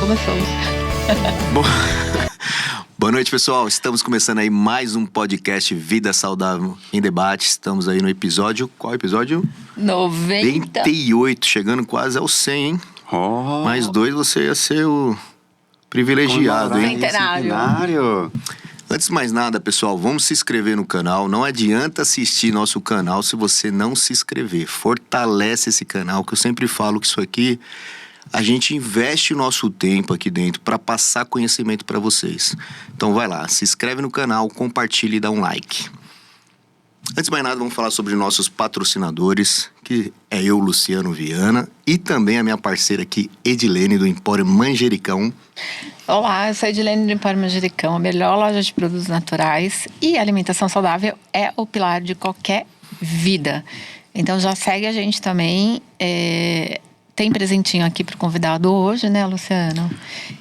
começamos. Bom, boa noite, pessoal. Estamos começando aí mais um podcast Vida Saudável em Debate. Estamos aí no episódio... Qual episódio? 98. Chegando quase ao 100, hein? Oh, Mais 2, você ia ser o privilegiado, hein? Centenário. Antes de mais nada, pessoal, vamos se inscrever no canal. Não adianta assistir nosso canal se você não se inscrever. Fortalece esse canal, que eu sempre falo que isso aqui... A gente investe o nosso tempo aqui dentro para passar conhecimento para vocês. Então vai lá, se inscreve no canal, compartilha e dá um like. Antes de mais nada, vamos falar sobre nossos patrocinadores, que é eu, Luciano Viana, e também a minha parceira aqui, Edilene, do Empório Manjericão. Olá, eu sou a Edilene do Empório Manjericão, a melhor loja de produtos naturais, e a alimentação saudável é o pilar de qualquer vida. Então já segue a gente também. Tem presentinho aqui pro convidado hoje, né, Luciano?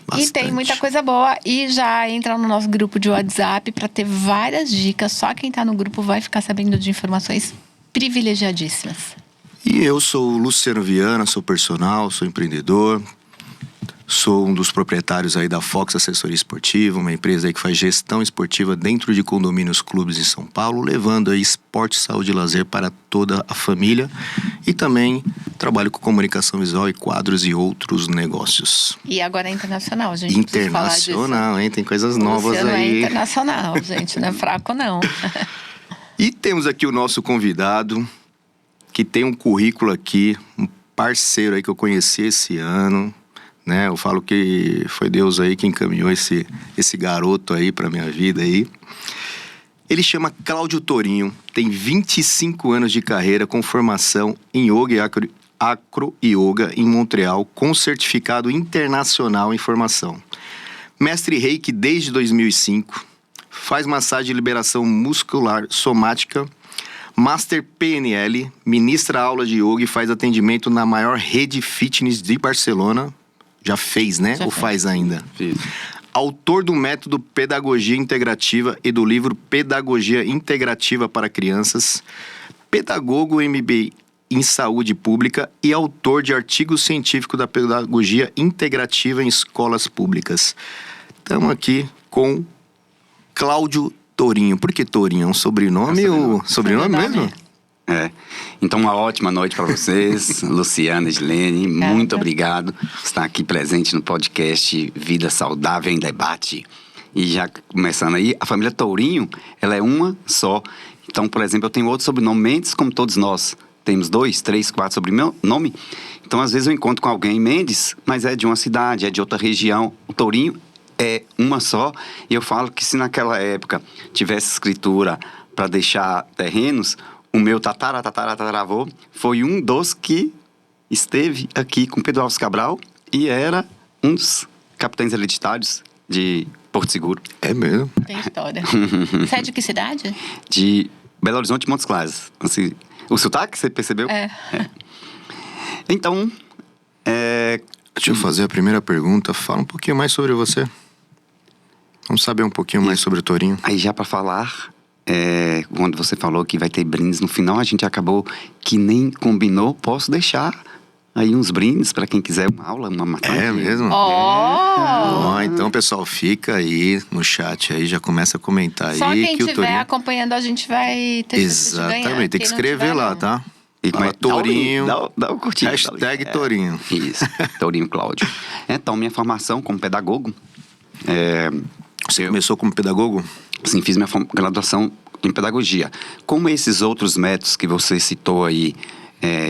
Bastante. E tem muita coisa boa. E já entra no nosso grupo de WhatsApp para ter várias dicas. Só quem tá no grupo vai ficar sabendo de informações privilegiadíssimas. E eu sou o Luciano Viana, sou personal, sou empreendedor. Sou um dos proprietários aí da Fox Assessoria Esportiva, uma empresa aí que faz gestão esportiva dentro de condomínios clubes em São Paulo, levando aí esporte, saúde e lazer para toda a família. E também trabalho com comunicação visual e quadros e outros negócios. E agora é internacional, a gente precisa falar disso. Internacional, hein? Tem coisas novas Luciano aí. é internacional, gente, não é fraco não. E temos aqui o nosso convidado, que tem um currículo aqui, um parceiro aí que eu conheci esse ano, né? Eu falo que foi Deus aí que encaminhou esse garoto aí pra minha vida aí. Ele chama Cláudio Torinho, tem 25 anos de carreira com formação em Yoga e Acro Yoga em Montreal, com certificado internacional em formação. Mestre Reiki desde 2005, faz massagem de liberação muscular somática, Master PNL, ministra aula de yoga e faz atendimento na maior rede fitness de Barcelona. Já fez, né? Ou faz ainda? Fiz. Autor do método Pedagogia Integrativa e do livro Pedagogia Integrativa para Crianças, pedagogo MBA em Saúde Pública e autor de artigo científico da Pedagogia Integrativa em Escolas Públicas. Estamos aqui com Cláudio Torinho. Por que Torinho? É um sobrenome ou... Sobrenome mesmo? Então uma ótima noite para vocês, Luciana, Edilene, muito obrigado por estar aqui presente no podcast Vida Saudável em Debate. E já começando aí, a família Tourinho, ela é uma só. Então, por exemplo, eu tenho outro sobrenome, Mendes, como todos nós temos 2, 3, 4 sobrenomes. Então, às vezes eu encontro com alguém Mendes, mas é de uma cidade, é de outra região. O Tourinho é uma só. E eu falo que se naquela época tivesse escritura para deixar terrenos, o meu tataravô foi um dos que esteve aqui com Pedro Alves Cabral e era um dos capitães hereditários de Porto Seguro. É mesmo? Tem história. Você é de que cidade? De Belo Horizonte e Montes Claros. Assim, o sotaque, você percebeu? É. Então, Deixa eu fazer a primeira pergunta. Fala um pouquinho mais sobre você. Vamos saber um pouquinho mais sobre o Torinho. aí já para falar... quando você falou que vai ter brindes no final, a gente acabou que nem combinou. Posso deixar aí uns brindes para quem quiser uma aula, uma matéria. É mesmo? Ó! Então, pessoal, fica aí no chat aí, já começa a comentar aí. Só quem que o estiver Torinho... acompanhando a gente vai ter chance de ganhar. Exatamente, tem que Quem não escrever tiver, lá, não. tá? E como Fala Torinho, dá o curtido. hashtag Torinho. Isso, Tourinho Cláudio. Então, minha formação como pedagogo... Você começou como pedagogo? Sim, fiz minha graduação em pedagogia. Como esses outros métodos que você citou aí,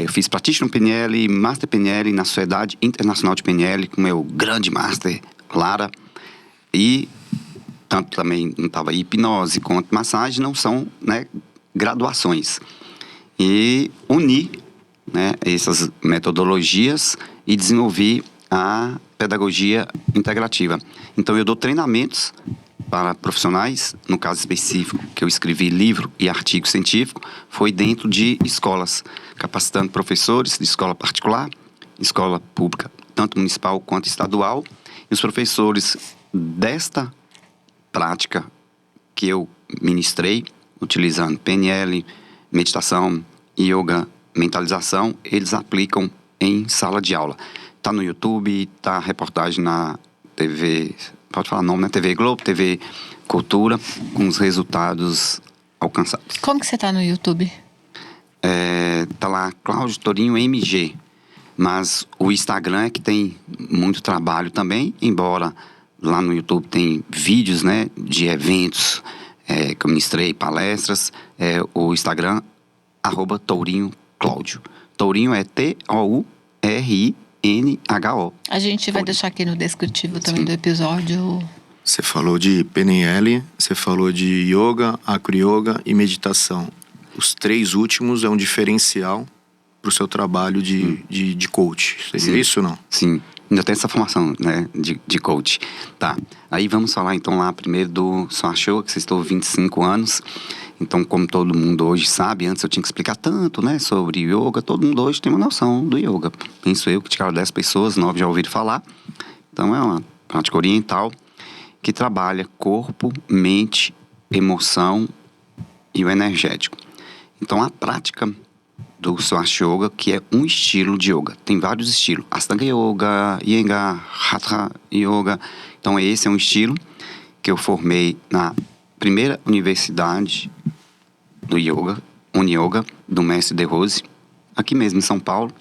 eu fiz Practitioner PNL, Master PNL na Sociedade Internacional de PNL, com meu grande Master, Lara. E tanto também não estava hipnose quanto massagem, não são, né, graduações. E uni, né, essas metodologias e desenvolvi a pedagogia integrativa. Então eu dou treinamentos para profissionais, no caso específico, que eu escrevi livro e artigo científico, foi dentro de escolas, capacitando professores de escola particular, escola pública, tanto municipal quanto estadual, e os professores desta prática que eu ministrei, utilizando PNL, meditação, yoga, mentalização, eles aplicam em sala de aula. tá no YouTube, tá reportagem na TV, pode falar nome, né? TV Globo, TV Cultura, com os resultados alcançados. Como que você tá no YouTube? Tá lá, Cláudio Tourinho MG. Mas o Instagram é que tem muito trabalho também, embora lá no YouTube tem vídeos, né, de eventos que eu ministrei, palestras. O Instagram, @TourinhoCláudio. Tourinho é TOURINHO. A gente vai deixar aqui no descritivo também do episódio. Você falou de PNL, você falou de yoga, acro-yoga e meditação. Os 3 últimos é um diferencial para o seu trabalho de coach. Seria isso ou não? Sim, ainda tem essa formação, né, de coach. Tá, aí vamos falar então lá primeiro do Swastika Yoga, que vocês estão 25 anos. Então, como todo mundo hoje sabe, antes eu tinha que explicar tanto, né, sobre yoga. Todo mundo hoje tem uma noção do yoga. Penso eu que de cada 10 pessoas, 9 já ouviram falar. Então, é uma prática oriental que trabalha corpo, mente, emoção e o energético. Então, a prática do Swastika Yoga, que é um estilo de yoga. Tem vários estilos. Astanga Yoga, Iyengar, Hatha Yoga. Então, esse é um estilo que eu formei na primeira universidade do yoga, Uniyoga, do mestre De Rose, aqui mesmo em São Paulo,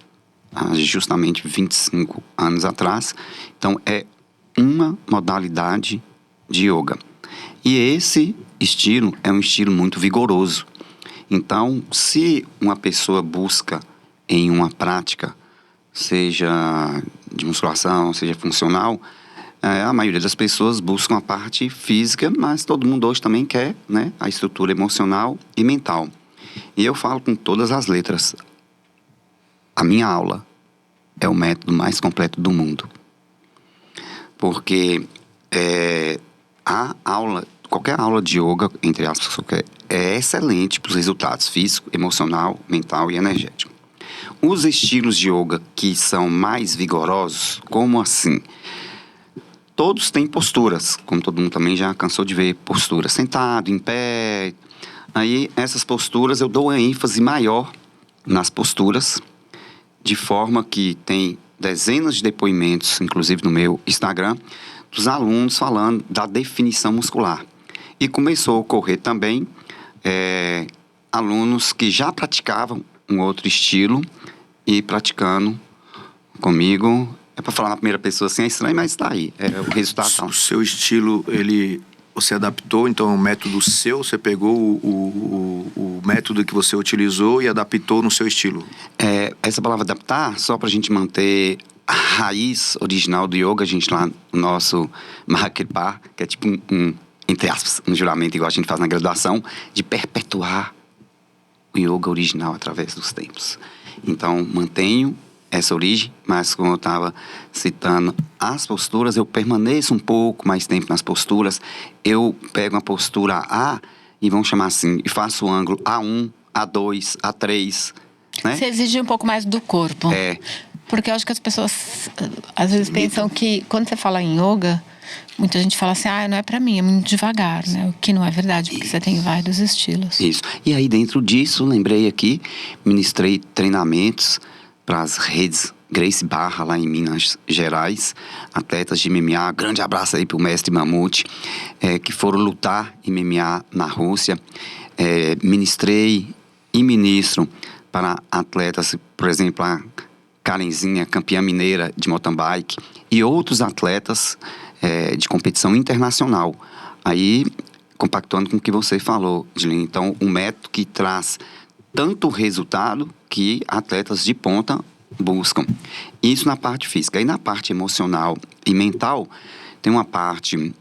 há justamente 25 anos atrás. Então, é uma modalidade de yoga. E esse estilo é um estilo muito vigoroso. Então, se uma pessoa busca em uma prática, seja de musculação, seja funcional, a maioria das pessoas buscam a parte física, mas todo mundo hoje também quer, né, a estrutura emocional e mental. E eu falo com todas as letras. A minha aula é o método mais completo do mundo. Porque a aula, qualquer aula de yoga, entre aspas, é excelente para os resultados físico, emocional, mental e energético. Os estilos de yoga que são mais vigorosos, como assim? Todos têm posturas, como todo mundo também já cansou de ver posturas, sentado, em pé. Aí, essas posturas, eu dou uma ênfase maior nas posturas, de forma que tem dezenas de depoimentos, inclusive no meu Instagram, dos alunos falando da definição muscular. E começou a ocorrer também alunos que já praticavam um outro estilo e praticando comigo. É para falar na primeira pessoa assim, é estranho, mas está aí. O resultado tá. O seu estilo, você adaptou, então, o método seu, você pegou o método que você utilizou e adaptou no seu estilo. Essa palavra adaptar, só para a gente manter a raiz original do yoga, a gente lá no nosso Mahakripa, que é tipo entre aspas, um juramento igual a gente faz na graduação, de perpetuar o yoga original através dos tempos. Então, mantenho essa origem, mas como eu estava citando as posturas, eu permaneço um pouco mais tempo nas posturas. Eu pego uma postura A e vamos chamar assim, e faço o ângulo A1, A2, A3, né? Você exige um pouco mais do corpo. Porque eu acho que as pessoas às vezes pensam que quando você fala em yoga, muita gente fala assim, não é pra mim, é muito devagar, né? O que não é verdade, porque você tem vários estilos. Isso. E aí dentro disso, lembrei aqui, ministrei treinamentos para as redes Gracie Barra, lá em Minas Gerais, atletas de MMA, grande abraço aí pro mestre Mamute, que foram lutar em MMA na Rússia. Ministrei e ministro para atletas, por exemplo, a Karenzinha, campeã mineira de mountain bike, e outros atletas de competição internacional. Aí, compactuando com o que você falou, Gilene, então, um método que traz tanto resultado que atletas de ponta buscam. Isso na parte física. E na parte emocional e mental, tem uma parte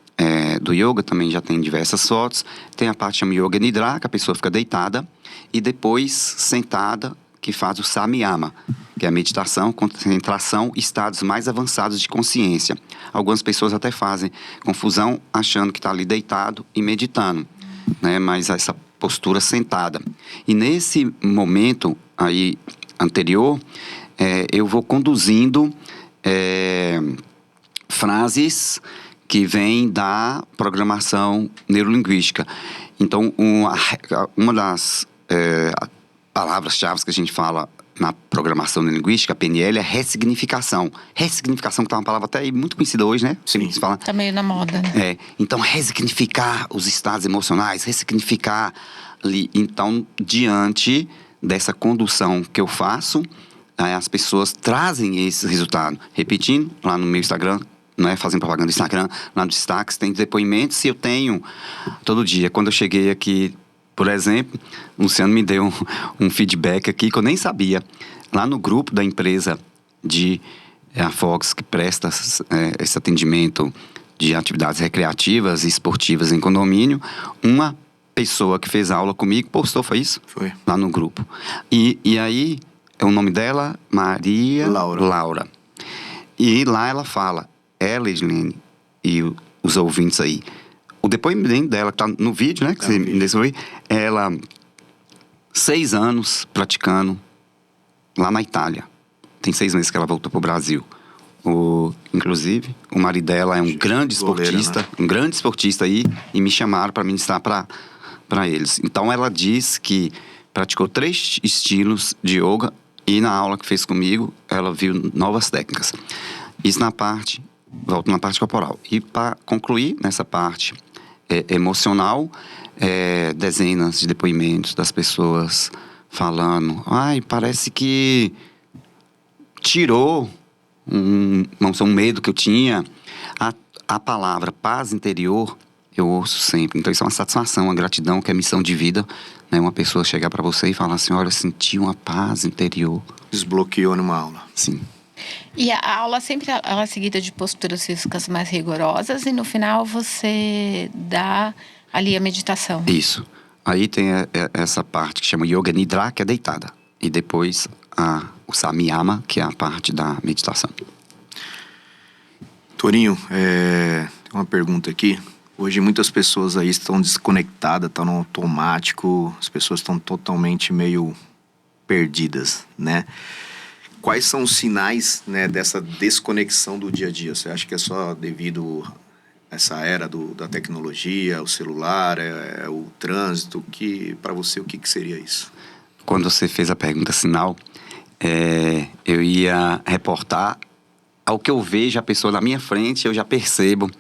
do yoga, também já tem diversas fotos. Tem a parte chamada Yoga Nidra, que a pessoa fica deitada, e depois sentada, que faz o Samyama, que é a meditação, concentração e estados mais avançados de consciência. Algumas pessoas até fazem confusão achando que está ali deitado e meditando, né? Mas essa postura sentada. E nesse momento aí anterior, eu vou conduzindo frases que vêm da programação neurolinguística. Então, uma das palavras-chave que a gente fala na programação linguística, PNL, é ressignificação. Ressignificação, que tá uma palavra até aí muito conhecida hoje, né? Sim. Se fala. Tá meio na moda, né? Então, ressignificar os estados emocionais, ressignificar ali. Então, diante dessa condução que eu faço, as pessoas trazem esse resultado. Repetindo, lá no meu Instagram, não é fazendo propaganda do Instagram, lá nos destaques tem depoimentos, e eu tenho todo dia. Quando eu cheguei aqui, por exemplo, o Luciano me deu um feedback aqui que eu nem sabia. Lá no grupo da empresa a Fox, que presta esse atendimento de atividades recreativas e esportivas em condomínio, uma pessoa que fez aula comigo postou, foi isso? Foi. Lá no grupo. E aí, o nome dela, Maria Laura. E lá ela fala, Edilene e os ouvintes aí, o depoimento dela, que tá no vídeo, né? Que você me deu, ela, 6 anos praticando lá na Itália. Tem 6 meses que ela voltou pro Brasil. Inclusive, o marido dela é um grande esportista, né? Um grande esportista aí, e me chamaram para ministrar para eles. Então, ela diz que praticou 3 estilos de yoga, e na aula que fez comigo, ela viu novas técnicas. Isso volto na parte corporal. E para concluir nessa parte emocional, dezenas de depoimentos das pessoas falando, parece que tirou um medo que eu tinha. A palavra paz interior eu ouço sempre. Então isso é uma satisfação, uma gratidão, que é missão de vida, né? Uma pessoa chegar para você e falar assim, olha, eu senti uma paz interior. Desbloqueou numa aula. Sim. E a aula sempre ela é seguida de posturas físicas mais rigorosas, e no final você dá ali a meditação. Isso. Aí tem essa parte que chama Yoga Nidra, que é deitada. E depois o Samyama, que é a parte da meditação. Torinho, tem uma pergunta aqui. Hoje muitas pessoas aí estão desconectadas, estão no automático, as pessoas estão totalmente meio perdidas, né? Quais são os sinais, né, dessa desconexão do dia a dia? Você acha que é só devido a essa era da tecnologia, o celular, o trânsito? Para você, o que seria isso? Quando você fez a pergunta sinal, eu ia reportar ao que eu vejo a pessoa na minha frente, eu já percebo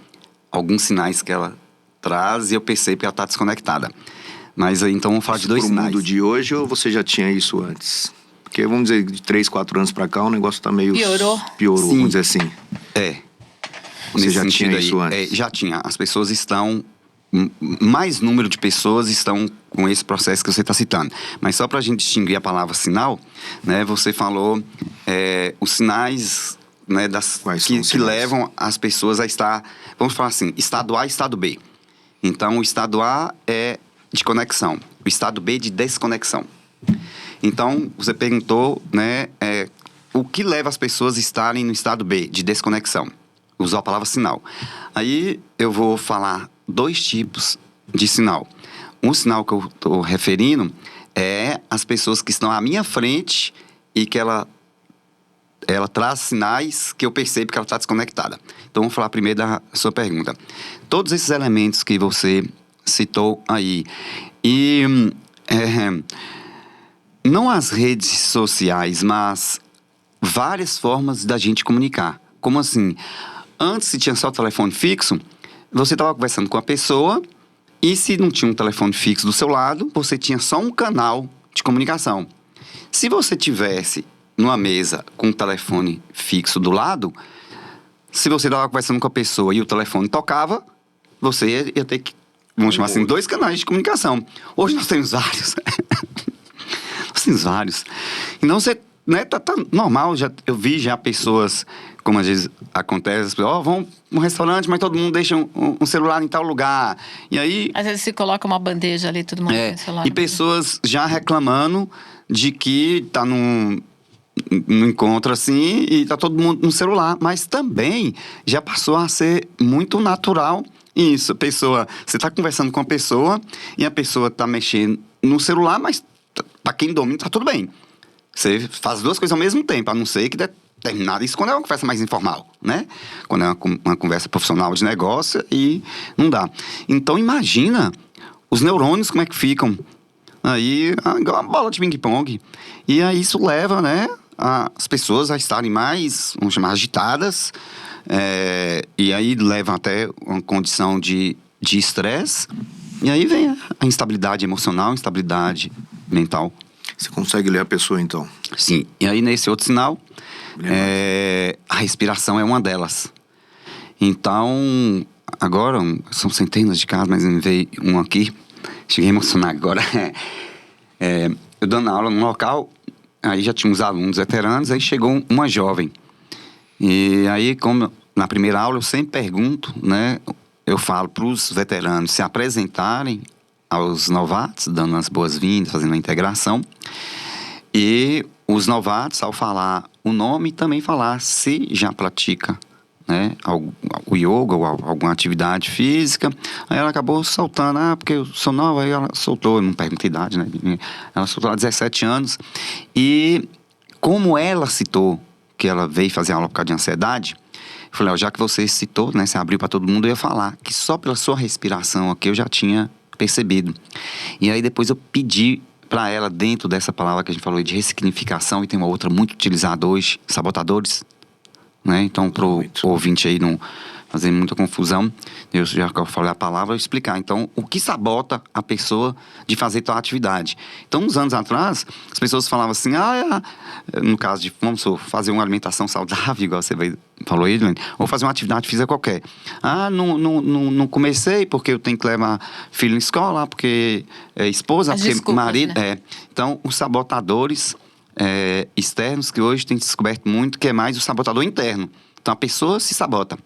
alguns sinais que ela traz e eu percebo que ela está desconectada. Mas então vamos falar de 2 sinais. Pro mundo de hoje, ou você já tinha isso antes? Porque, vamos dizer, de 3, 4 anos pra cá, o negócio tá meio... Piorou, Sim. Vamos dizer assim. Você já tinha isso antes? Já tinha. As pessoas estão... Mais número de pessoas estão com esse processo que você está citando. Mas só para a gente distinguir a palavra sinal, né? Você falou os sinais, né, que levam as pessoas a estar... Vamos falar assim, estado A e estado B. Então, o estado A é de conexão. O estado B de desconexão. Então, você perguntou, né, o que leva as pessoas a estarem no estado B, de desconexão. Usou a palavra sinal. Aí, eu vou falar 2 tipos de sinal. Um sinal que eu estou referindo é as pessoas que estão à minha frente e que ela traz sinais que eu percebo que ela está desconectada. Então, vamos falar primeiro da sua pergunta. Todos esses elementos que você citou aí. E... não as redes sociais, mas várias formas da gente comunicar. Como assim? Antes, se tinha só telefone fixo, você estava conversando com a pessoa, e se não tinha um telefone fixo do seu lado, você tinha só um canal de comunicação. Se você tivesse numa mesa com um telefone fixo do lado, se você estava conversando com a pessoa e o telefone tocava, você ia ter que, vamos chamar assim, 2 canais de comunicação. Hoje nós temos vários. Vários. Então você, né, tá normal, eu vi já pessoas, como às vezes acontece, as pessoas, vão num restaurante, mas todo mundo deixa um celular em tal lugar. E aí... Às vezes se coloca uma bandeja ali, todo mundo tem o celular. E pessoas já reclamando de que tá num encontro assim e tá todo mundo no celular. Mas também já passou a ser muito natural isso. Você tá conversando com a pessoa e a pessoa tá mexendo no celular, mas para quem domina, tá tudo bem. Você faz 2 coisas ao mesmo tempo, a não ser que determinada... Isso quando é uma conversa mais informal, né? Quando é uma conversa profissional de negócio, e não dá. Então, imagina os neurônios como é que ficam Aí, igual uma bola de ping-pong. E aí isso leva, né, as pessoas a estarem mais, vamos chamar, agitadas. E aí leva até uma condição de estresse. E aí vem a instabilidade emocional, a instabilidade mental. Você consegue ler a pessoa, então? Sim. E aí, nesse outro sinal, a respiração é uma delas. Então, agora, são centenas de casos, mas me veio um aqui. Cheguei a emocionar agora. Eu dando aula num local, aí já tinha uns alunos veteranos, aí chegou uma jovem. E aí, como na primeira aula eu sempre pergunto, né? Eu falo para os veteranos se apresentarem aos novatos, dando as boas-vindas, fazendo a integração. E os novatos, ao falar o nome, também falar se já pratica, né, o yoga ou alguma atividade física. Aí ela acabou soltando, porque eu sou nova, aí ela soltou, não pergunta a idade, né? Ela soltou há 17 anos. E como ela citou que ela veio fazer aula por causa de ansiedade, eu falei, já que você citou, né, você abriu para todo mundo, eu ia falar que só pela sua respiração aqui eu já tinha percebido. E aí depois eu pedi para ela, dentro dessa palavra que a gente falou de ressignificação, e tem uma outra muito utilizada hoje, sabotadores, né? Então, pro ouvinte aí não fazer muita confusão, eu já que eu falei a palavra, eu explicar. Então, o que sabota a pessoa de fazer tal atividade? Então, uns anos atrás, as pessoas falavam assim, no caso de, vamos fazer uma alimentação saudável, igual você falou aí, ou fazer uma atividade física qualquer. Não comecei porque eu tenho que levar filho na escola, porque esposa, As porque desculpas, marido... né? Então, os sabotadores externos, que hoje tem se descoberto muito, que é mais o sabotador interno. Então, a pessoa se sabota.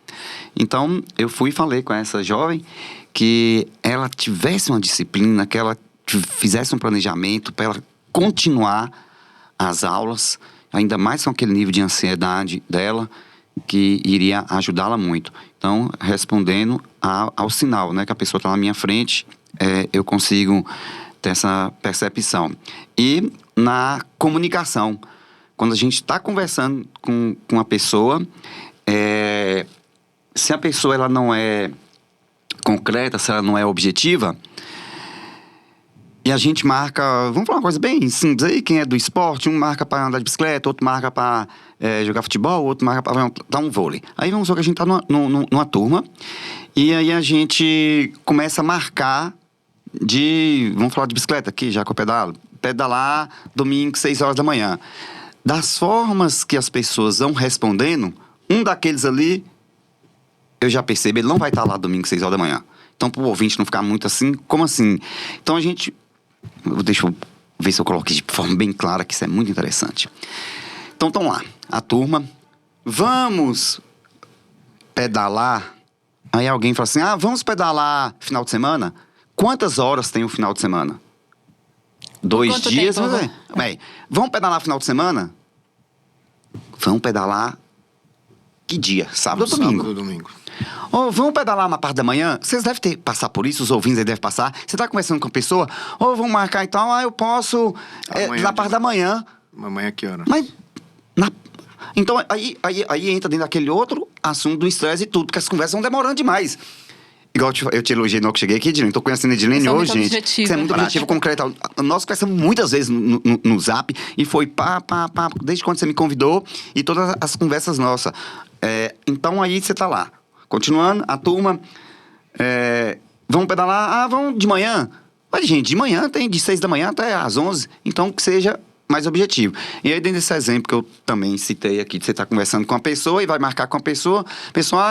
Então, eu fui e falei com essa jovem que ela tivesse uma disciplina, que ela fizesse um planejamento para ela continuar as aulas, ainda mais com aquele nível de ansiedade dela, que iria ajudá-la muito. Então, respondendo ao sinal, né, que a pessoa está na minha frente, eu consigo ter essa percepção. E na comunicação, quando a gente está conversando com uma pessoa, se a pessoa ela não é concreta, se ela não é objetiva, e a gente marca, vamos falar uma coisa bem simples aí, quem é do esporte, um marca para andar de bicicleta, outro marca para jogar futebol, outro marca para dar um vôlei. Aí vamos ver que a gente está numa turma, e aí a gente começa a marcar vamos falar de bicicleta aqui, já que eu pedalar domingo, 6 horas da manhã. Das formas que as pessoas vão respondendo, um daqueles ali, eu já percebo, ele não vai estar lá domingo, 6 horas da manhã. Então, para o ouvinte não ficar muito assim, como assim? Então, deixa eu ver se eu coloco de forma bem clara, que isso é muito interessante. Então, estão lá, a turma, vamos pedalar. Aí alguém fala assim, vamos pedalar final de semana? Quantas horas tem o final de semana? 2 dias? Vamos pedalar final de semana? Vamos pedalar que dia? Sábado ou domingo? Sábado ou domingo. Vamos pedalar na parte da manhã? Vocês devem passar por isso, os ouvintes aí devem passar. Você está conversando com a pessoa, vamos marcar então, eu posso na parte da manhã. Amanhã que hora? Mas, então, aí entra dentro daquele outro assunto do estresse e tudo, porque as conversas vão demorando demais. Igual eu te elogiei no que cheguei aqui, Edilene. Tô conhecendo a Edilene hoje, gente. Você é muito objetivo, concreto. Nós conversamos muitas vezes no Zap e foi pá, desde quando você me convidou e todas as conversas nossas. Então aí você tá lá. Continuando, a turma. Vamos pedalar? Vamos de manhã. Mas, gente, de manhã tem de 6 da manhã até às 11. Então que seja mais objetivo. E aí, dentro desse exemplo que eu também citei aqui, de você estar conversando com a pessoa e vai marcar com a pessoa,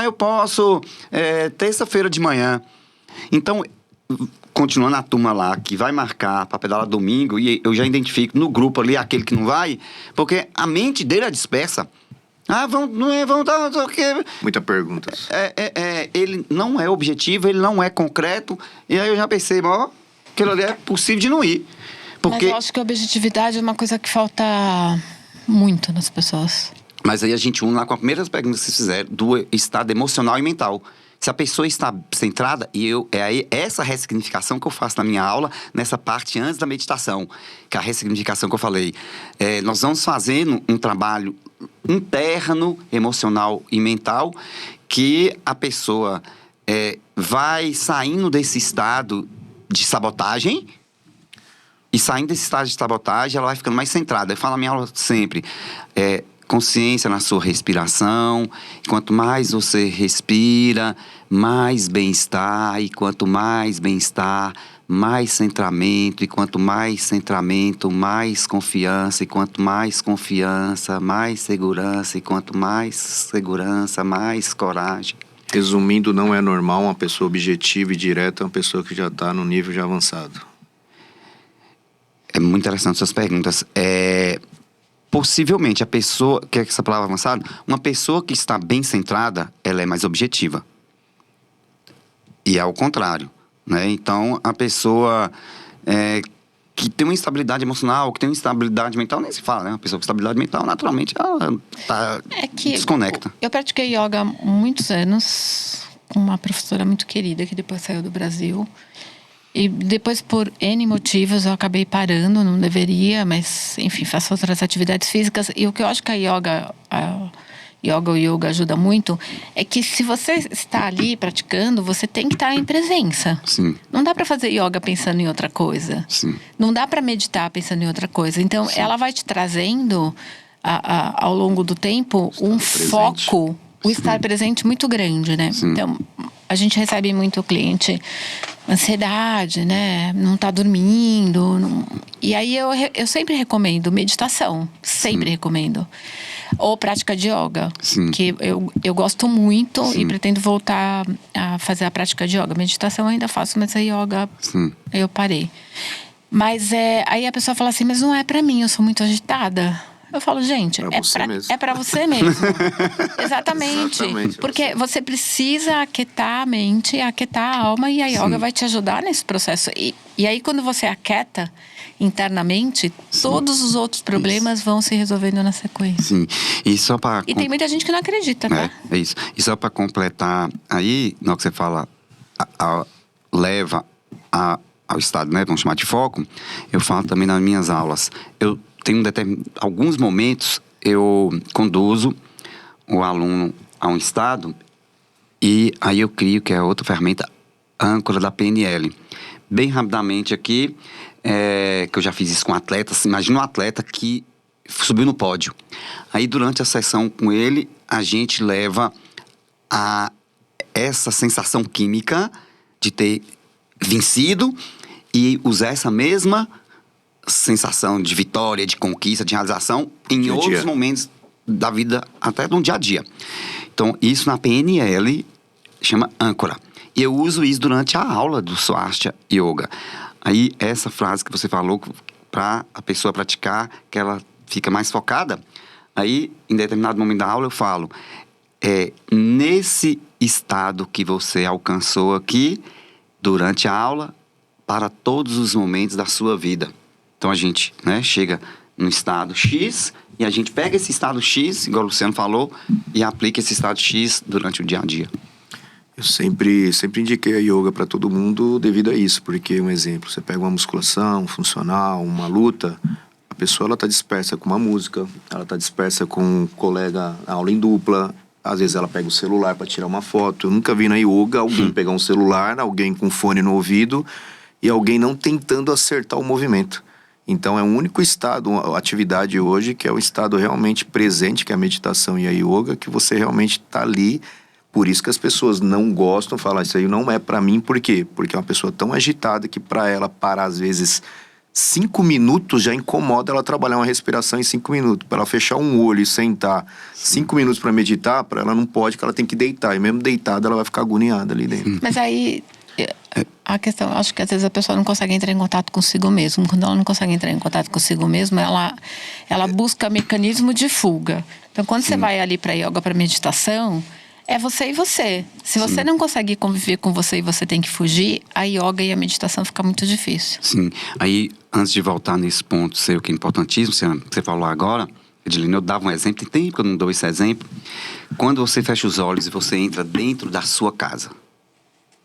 eu posso terça-feira de manhã. Então, continuando a turma lá, que vai marcar para pedalar domingo, e eu já identifico no grupo ali aquele que não vai, porque a mente dele é dispersa. Vamos dar... Muitas perguntas. Ele não é objetivo, ele não é concreto, e aí eu já percebo, aquilo ali é possível de não ir. Mas eu acho que a objetividade é uma coisa que falta muito nas pessoas. Mas aí a gente une lá com a primeira pergunta que vocês fizeram, do estado emocional e mental. Se a pessoa está centrada, aí essa ressignificação que eu faço na minha aula, nessa parte antes da meditação, que é a ressignificação que eu falei. Nós vamos fazendo um trabalho interno, emocional e mental, que a pessoa vai saindo desse estado de sabotagem. E saindo desse estágio de sabotagem, ela vai ficando mais centrada. Eu falo na minha aula sempre, consciência na sua respiração. Quanto mais você respira, mais bem-estar. E quanto mais bem-estar, mais centramento. E quanto mais centramento, mais confiança. E quanto mais confiança, mais segurança. E quanto mais segurança, mais coragem. Resumindo, não é normal uma pessoa objetiva e direta, uma pessoa que já está no nível já avançado. É muito interessante suas perguntas. Possivelmente, a pessoa... que é essa palavra avançada? Uma pessoa que está bem centrada, ela é mais objetiva. E é ao contrário, né? Então, a pessoa que tem uma instabilidade emocional, que tem uma instabilidade mental, nem se fala, né? Uma pessoa com estabilidade mental, naturalmente, ela desconecta. Eu pratiquei yoga há muitos anos, com uma professora muito querida, que depois saiu do Brasil. E depois, por N motivos, eu acabei parando, não deveria, mas, enfim, faço outras atividades físicas. E o que eu acho que a yoga ou yoga ajuda muito é que se você está ali praticando, você tem que estar em presença. Sim. Não dá para fazer yoga pensando em outra coisa. Sim. Não dá para meditar pensando em outra coisa. Então, ela vai te trazendo, ao longo do tempo, um foco, o estar presente muito grande, né? Sim. Então, a gente recebe muito cliente, ansiedade, né? Não tá dormindo. E aí eu sempre recomendo meditação. Sempre recomendo. Ou prática de yoga. Sim. Que eu gosto muito. Sim. E pretendo voltar a fazer a prática de yoga. Meditação eu ainda faço, mas a yoga Sim. eu parei. Mas aí a pessoa fala assim, mas não é pra mim, eu sou muito agitada. Eu falo, gente, é pra você mesmo. Exatamente. Porque você precisa aquietar a mente, aquietar a alma, e a yoga vai te ajudar nesse processo. E aí, quando você aquieta internamente, todos os outros problemas vão se resolvendo na sequência. Sim. E só para... E tem muita gente que não acredita, tá? É isso. E só para completar, aí, na hora que você fala, leva ao estado, né? Vamos chamar de foco. Eu falo também nas minhas aulas. Eu tenho alguns momentos, eu conduzo o aluno a um estado e aí eu crio, que é outra ferramenta, âncora da PNL. Bem rapidamente aqui, que eu já fiz isso com atletas. Imagina um atleta que subiu no pódio. Aí, durante a sessão com ele, a gente leva a essa sensação química de ter vencido e usar essa mesma sensação de vitória, de conquista, de realização em outros momentos da vida, até no dia a dia. Então, isso na PNL chama âncora. E eu uso isso durante a aula do Swastika Yoga. Aí, essa frase que você falou, para a pessoa praticar, que ela fica mais focada, aí, em determinado momento da aula, eu falo, nesse estado que você alcançou aqui, durante a aula, para todos os momentos da sua vida. Então, a gente, né, chega no estado X e a gente pega esse estado X, igual o Luciano falou, e aplica esse estado X durante o dia a dia. Eu sempre indiquei a yoga para todo mundo devido a isso, porque, um exemplo, você pega uma musculação funcional, uma luta, a pessoa está dispersa com uma música, ela está dispersa com um colega, aula em dupla, às vezes ela pega o celular para tirar uma foto. Eu nunca vi na yoga alguém pegar um celular, alguém com fone no ouvido e alguém não tentando acertar o movimento. Então é o único estado, a atividade hoje, que é o estado realmente presente, que é a meditação e a yoga, que você realmente está ali. Por isso que as pessoas não gostam, falam, isso aí não é para mim. Por quê? Porque é uma pessoa tão agitada que para ela parar, às vezes, 5 minutos já incomoda ela trabalhar uma respiração em 5 minutos. Para ela fechar um olho e sentar 5 minutos para meditar, para ela não pode, porque ela tem que deitar. E mesmo deitada, ela vai ficar agoniada ali dentro. Mas aí... A questão, acho que às vezes a pessoa não consegue entrar em contato consigo mesmo. Quando ela não consegue entrar em contato consigo mesmo, ela busca mecanismo de fuga. Então, quando você vai ali para yoga, para meditação, é você e você. Se você não consegue conviver com você e você tem que fugir, a yoga e a meditação fica muito difícil. Sim. Aí, antes de voltar nesse ponto seu, que é importantíssimo, você falou agora, Edilene, eu dava um exemplo, tem tempo que eu não dou esse exemplo. Quando você fecha os olhos e você entra dentro da sua casa,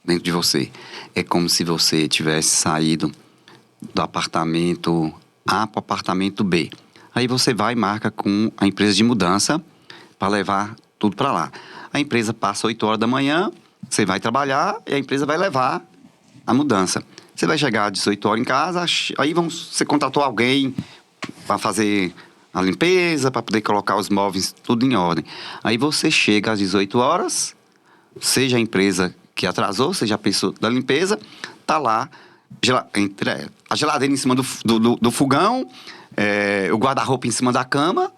dentro de você, é como se você tivesse saído do apartamento A para o apartamento B. Aí você vai e marca com a empresa de mudança para levar tudo para lá. A empresa passa 8 horas da manhã, você vai trabalhar e a empresa vai levar a mudança. Você vai chegar às 18 horas em casa, aí você contratou alguém para fazer a limpeza, para poder colocar os móveis tudo em ordem. Aí você chega às 18 horas, seja a empresa que atrasou, seja a pessoa da limpeza, tá lá, a geladeira em cima do fogão, o guarda-roupa em cima da cama.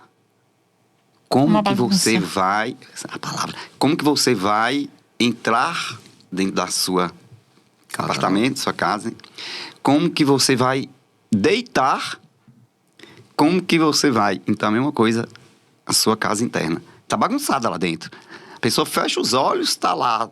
Como que você vai... A palavra. Como que você vai entrar dentro da sua apartamento, sua casa? Como que você vai deitar? Como que você vai... Então, a mesma coisa, a sua casa interna. Tá bagunçada lá dentro. A pessoa fecha os olhos, tá lá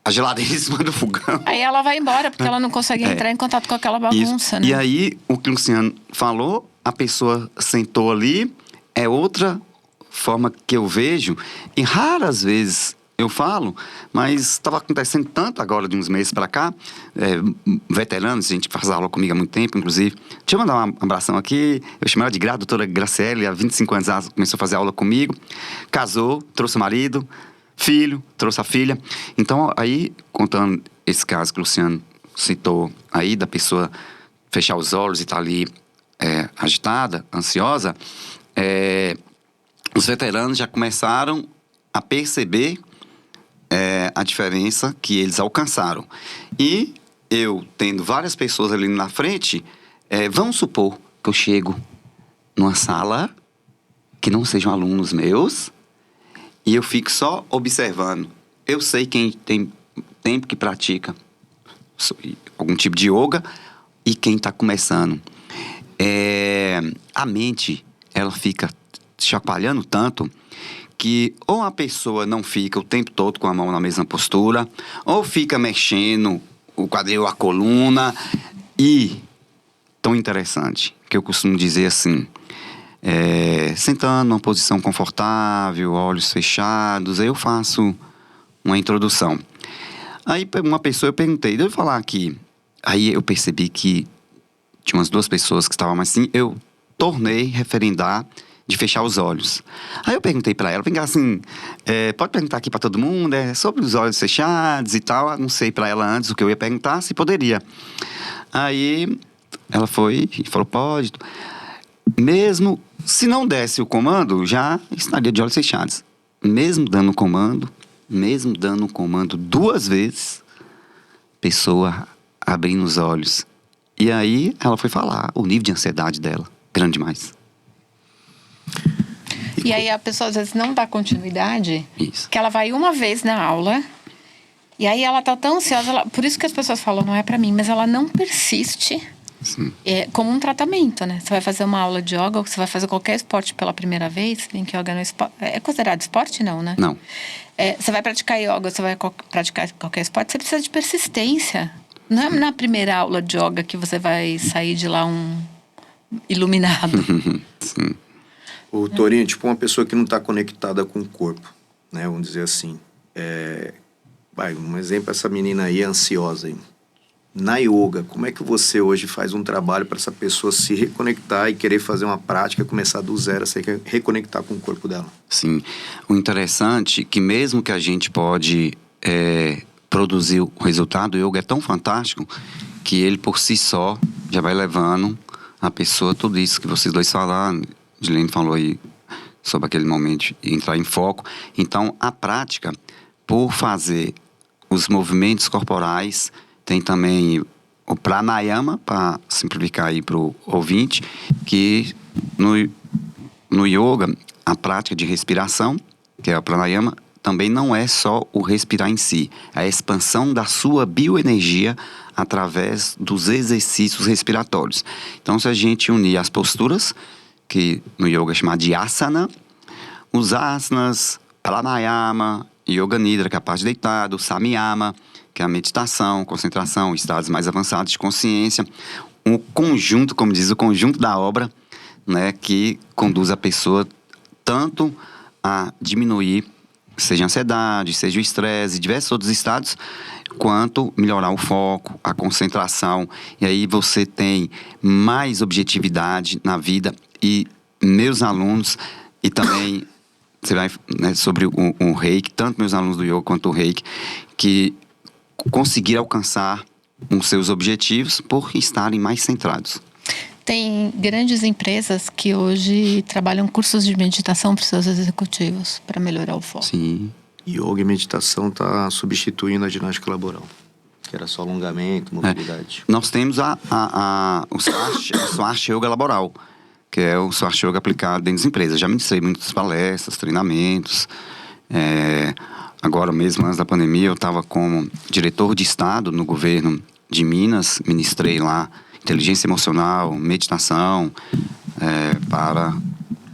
a geladeira em cima do fogão. Aí ela vai embora, porque ela não consegue entrar em contato com aquela bagunça, né? E aí, o que o Luciano falou, a pessoa sentou ali, é outra forma que eu vejo, e raras vezes eu falo, mas estava acontecendo tanto agora de uns meses para cá, veteranos, a gente faz aula comigo há muito tempo, inclusive. Deixa eu mandar um abração aqui, eu chamo ela de doutora Graciele, há 25 anos ela começou a fazer aula comigo, casou, trouxe o marido, filho, trouxe a filha. Então, aí, contando esse caso que o Luciano citou aí, da pessoa fechar os olhos e estar ali agitada, ansiosa, os veteranos já começaram a perceber a diferença que eles alcançaram. E eu, tendo várias pessoas ali na frente, vamos supor que eu chego numa sala que não sejam alunos meus e eu fico só observando. Eu sei quem tem tempo que pratica algum tipo de yoga e quem está começando. A mente, ela fica chacoalhando tanto que ou a pessoa não fica o tempo todo com a mão na mesma postura, ou fica mexendo o quadril, a coluna. E, tão interessante, que eu costumo dizer assim, sentando numa posição confortável, olhos fechados, aí eu faço uma introdução. Aí uma pessoa, eu perguntei, deixa eu falar aqui. Aí eu percebi que tinha umas 2 pessoas que estavam mais assim, eu tornei referendar de fechar os olhos. Aí eu perguntei pra ela, assim, pode perguntar aqui pra todo mundo, sobre os olhos fechados e tal. Eu não sei pra ela antes o que eu ia perguntar, se poderia. Aí ela foi e falou, pode. Mesmo se não desse o comando, já estaria de olhos fechados. Mesmo dando o comando 2 vezes, pessoa abrindo os olhos. E aí ela foi falar o nível de ansiedade dela, grande demais. E aí a pessoa às vezes não dá continuidade, Isso. que ela vai uma vez na aula, e aí ela tá tão ansiosa, por isso que as pessoas falam, não é pra mim, mas ela não persiste. Sim. Como um tratamento, né? Você vai fazer uma aula de yoga, ou você vai fazer qualquer esporte pela primeira vez, nem que yoga não é considerado esporte, não, né? Não. Você vai praticar yoga, você vai praticar qualquer esporte, você precisa de persistência. Não é na primeira aula de yoga que você vai sair de lá iluminado. Sim. O Torinho, tipo uma pessoa que não está conectada com o corpo, né? Vamos dizer assim. Um exemplo, essa menina aí ansiosa aí. Na yoga, como é que você hoje faz um trabalho para essa pessoa se reconectar e querer fazer uma prática, começar do zero, se reconectar com o corpo dela? Sim. O interessante é que mesmo que a gente pode produzir o resultado, o yoga é tão fantástico que ele por si só já vai levando a pessoa, tudo isso que vocês dois falaram, Gilene falou aí sobre aquele momento de entrar em foco. Então, a prática, por fazer os movimentos corporais, tem também o pranayama, para simplificar aí para o ouvinte, que no yoga, a prática de respiração, que é o pranayama, também não é só o respirar em si, é a expansão da sua bioenergia através dos exercícios respiratórios. Então, se a gente unir as posturas, que no yoga é chamado de asana, os asanas, pranayama, yoga nidra, que é a parte deitada, samyama, que é a meditação, concentração, estados mais avançados de consciência, um conjunto, como diz, o conjunto da obra, né, que conduz a pessoa tanto a diminuir, seja a ansiedade, seja o estresse, diversos outros estados, quanto melhorar o foco, a concentração, e aí você tem mais objetividade na vida. E meus alunos, e também você vai, né, sobre o reiki, tanto meus alunos do yoga quanto o reiki, que conseguiram alcançar os seus objetivos por estarem mais centrados. Tem grandes empresas que hoje trabalham cursos de meditação para os seus executivos, para melhorar o foco. Sim. Yoga e meditação está substituindo a ginástica laboral, que era só alongamento, mobilidade. Nós temos o Swash Yoga laboral, que é o Swash Yoga aplicado dentro das empresas. Já ministrei muitas palestras, treinamentos. Agora mesmo, antes da pandemia, eu estava como diretor de Estado no governo de Minas. Ministrei lá inteligência emocional, meditação para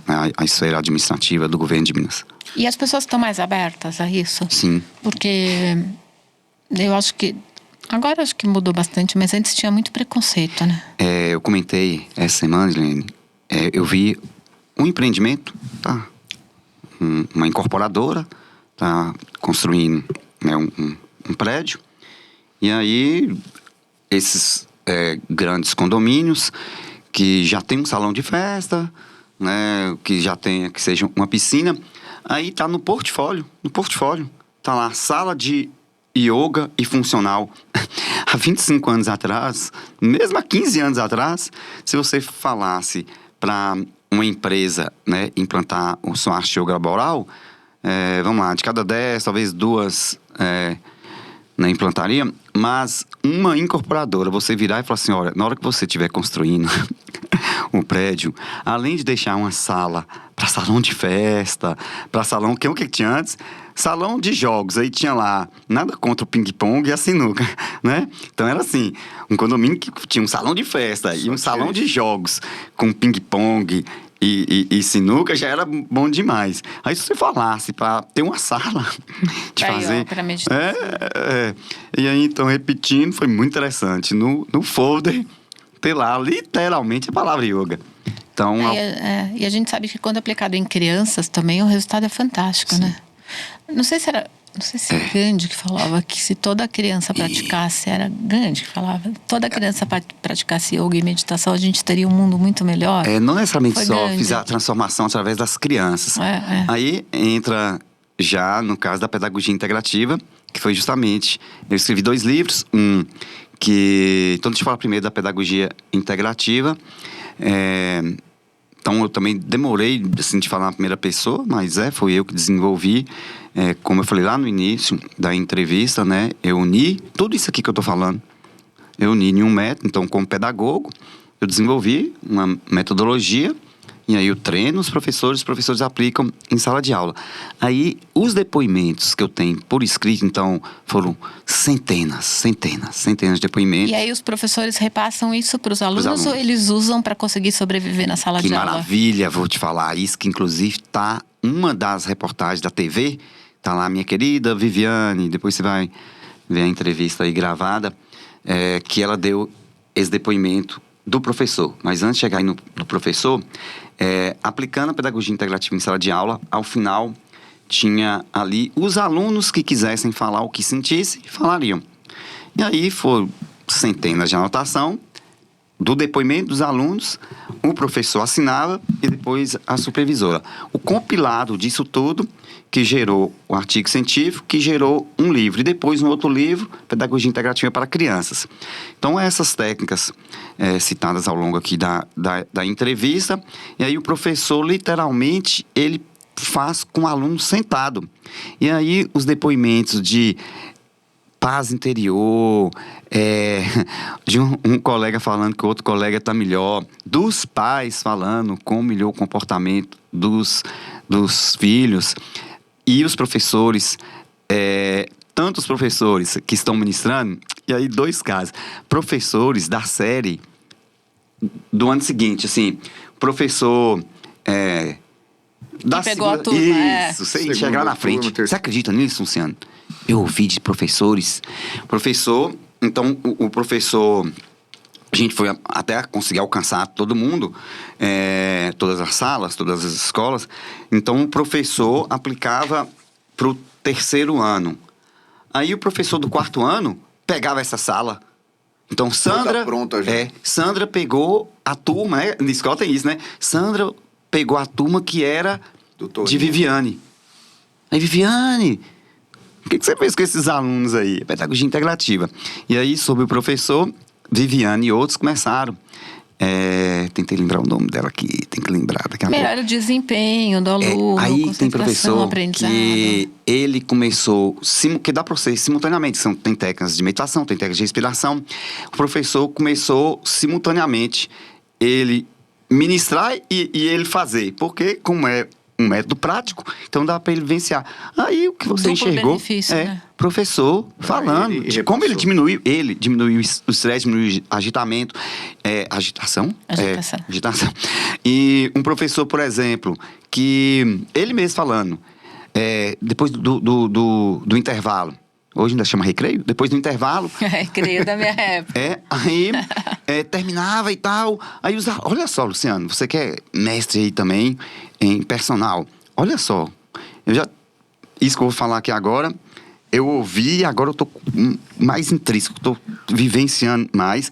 a esfera administrativa do governo de Minas. E as pessoas estão mais abertas a isso? Sim. Porque eu acho que... Agora acho que mudou bastante, mas antes tinha muito preconceito, né? Eu comentei essa semana, Helene, eu vi um empreendimento, tá? Uma incorporadora tá construindo, né, um prédio. E aí, esses grandes condomínios que já tem um salão de festa, né, que já tem, que seja uma piscina, aí tá no portfólio, tá lá, sala de yoga e funcional. Há 25 anos atrás, mesmo há 15 anos atrás, se você falasse para uma empresa, né, implantar o Swash Yoga laboral, vamos lá, de cada 10, talvez 2 né, implantaria, mas uma incorporadora, você virar e falar assim, olha, na hora que você estiver construindo um prédio, além de deixar uma sala para salão de festa, para salão, que é o que tinha antes? Salão de jogos, aí tinha lá, nada contra o ping-pong e a sinuca, né? Então era assim, um condomínio que tinha um salão de festa e um salão de jogos com ping-pong e sinuca já era bom demais. Aí se você falasse para ter uma sala de fazer... Para meditação. E aí, então, repetindo, foi muito interessante. No folder, tem lá literalmente a palavra yoga. Então, e a gente sabe que quando aplicado em crianças também o resultado é fantástico, né? Não sei se Gandhi que falava que se toda criança praticasse, era Gandhi que falava, toda criança praticasse yoga e meditação, a gente teria um mundo muito melhor. Não necessariamente Foi só Gandhi. fizer a transformação através das crianças. Aí entra já no caso da pedagogia integrativa, que foi justamente, eu escrevi 2 livros, então deixa eu falar primeiro da pedagogia integrativa. Então eu também demorei assim, de falar na primeira pessoa, mas fui eu que desenvolvi. Como eu falei lá no início da entrevista, né? Eu uni tudo isso aqui que eu tô falando. Eu uni em um método, então como pedagogo, eu desenvolvi uma metodologia e aí eu treino os professores aplicam em sala de aula. Aí os depoimentos que eu tenho por escrito, então, foram centenas de depoimentos. E aí os professores repassam isso para os alunos ou eles usam para conseguir sobreviver na sala de aula? Que maravilha, vou te falar isso, que inclusive tá uma das reportagens da TV, tá lá minha querida Viviane, depois você vai ver a entrevista aí gravada, que ela deu esse depoimento do professor. Mas antes de chegar aí no professor, aplicando a pedagogia integrativa em sala de aula, ao final tinha ali os alunos que quisessem falar o que sentisse, falariam. E aí foram centenas de anotação do depoimento dos alunos, o professor assinava e depois a supervisora. O compilado disso tudo que gerou o artigo científico, que gerou um livro. E depois um outro livro, Pedagogia Integrativa para Crianças. Então, essas técnicas citadas ao longo aqui da entrevista. E aí o professor, literalmente, ele faz com o aluno sentado. E aí os depoimentos de paz interior, de um colega falando que o outro colega está melhor, dos pais falando como melhorou o comportamento dos filhos, e os professores, tanto os professores que estão ministrando, e aí 2 casos, professores da série do ano seguinte, assim, professor... que pegou a turma, Isso, você chegar na frente. Você acredita nisso, Luciano? Eu ouvi de professores. Então, o professor... A gente foi até conseguir alcançar todo mundo, todas as salas, todas as escolas. Então, o professor aplicava para o 3º ano. Aí, o professor do 4º ano pegava essa sala. Então, Sandra... pronta já. Sandra pegou a turma, né? Na escola tem isso, né? Sandra pegou a turma que era de Viviane. Aí, Viviane, O que você fez com esses alunos aí? Pedagogia integrativa. E aí, sobre o professor, Viviane e outros começaram. Tentei lembrar o nome dela aqui, tem que lembrar daqui a pouco. Melhora o desempenho do aluno, Aí tem professor aprendizado. que ele começou, que dá para você simultaneamente, tem técnicas de meditação, tem técnicas de respiração. O professor começou simultaneamente ele ministrar e ele fazer, porque como é um método prático, então dá para ele vivenciar. Aí o que você Duplo enxergou benefício, né? professor falando de como ele diminuiu o estresse, diminuiu o agitamento, agitação. E um professor, por exemplo, que ele mesmo falando, depois do intervalo, hoje ainda chama recreio, depois do intervalo. Recreio da minha época. Aí terminava e tal. Aí olha só, Luciano, você que é mestre aí também em personal. Olha só, isso que eu vou falar aqui agora, eu ouvi e agora eu tô mais intrínseco, tô vivenciando mais.